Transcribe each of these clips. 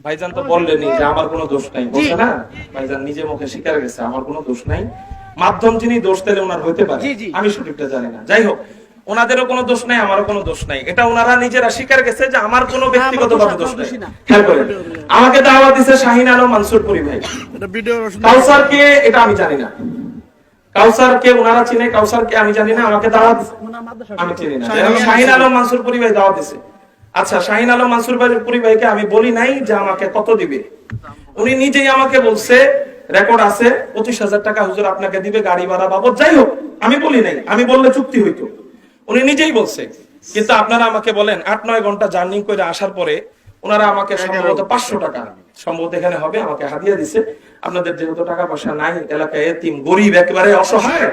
ভাইজান তো বললেনই যে আমার কোনো দোষ নাই, বলছে না ভাইজান নিজে মুখে স্বীকার করেছে আমার কোনো দোষ নাই। মাধ্যম যিনি দোষ দিলে ওনার হইতে পারে, আমি সঠিকটা জানি না। যাই হোক, ওনাদেরও কোনো দোষ নাই, আমারও কোনো দোষ নাই, এটা ওনারা নিজেরা স্বীকার করেছে যে আমার কোনো ব্যক্তিগতভাবে দোষ নাই। খেয়াল করেন, আমাকে দাওয়াত দিয়েছে শাহিন আলম মানসুরপুরি ভাই। কাউসার কে এটা আমি জানি না, কাউসার কে ওনারা চিনে, কাউসার কে আমি জানি না, আমাকে দাওয়াত আমি চিনি না। শাহিন আলম মানসুরপুরি ভাই দাওয়াত দিয়েছে। আচ্ছা, শাহিন আলম মানসুরপুরি ভাইকে আমি বলি নাই যে আমাকে কত দিবে, উনি নিজেই আমাকে বলছে, রেকর্ড আছে, 25,000 টাকা হুজুর আপনাকে দিবে গাড়ি ভাড়া বাবদ। যাই হোক, আমি বলি নাই, আমি বললে চুক্তি হইতো, উনি নিজেই বলছে। কিন্তু আপনারা আমাকে বলেন 8-9 ঘন্টা জার্নি করে আসার পরে ওনারা আমাকে সম্ভবত 500 টাকা সম্ভবত এখানে হবে আমাকে হাদিয়া দিছে। আপনাদের যেহেতু টাকা পয়সা নাই, এলাকায় এতিম গরিব একেবারে অসহায়,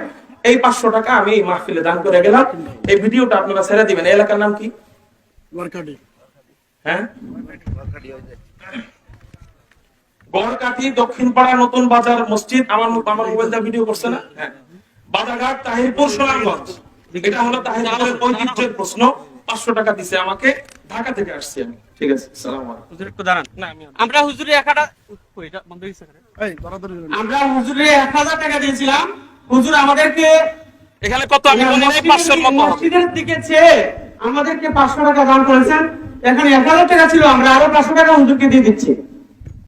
এই 500 টাকা আমি এই মাহফিলে দান করে গেলাম। এই ভিডিওটা আপনারা ছেড়ে দিবেন। এই এলাকার নাম কি? হ্যাঁ, গড়কাঠি, দক্ষিণ পাড়া, নতুন বাজার মসজিদ। আমার মোবাইলটা ভিডিও করছে না? হ্যাঁ, বাজারঘাট, তাহিরপুর, সুনামগঞ্জ। এটা হলো তাহিরপুরের ঐতিহ্যের প্রশ্ন। 500 টাকা দিছে আমাকে, ঢাকা থেকে আসছি আমি। ঠিক আছে, আসসালামু আলাইকুম। হুজুর একটু দাঁড়ান। আমরা হুজুরে 1000 টাকা দিয়েছিলাম। হুজুর আমাদেরকে এখানে কত আমি বলি নাই, 500 এর মতো হবে। মসজিদের দিকে চেয়ে আমাদেরকে 500 টাকা দান করেছেন। এখানে 1000 টাকা ছিল, আমরা আরো 500 টাকা হুজুরকে দিয়ে দিচ্ছি।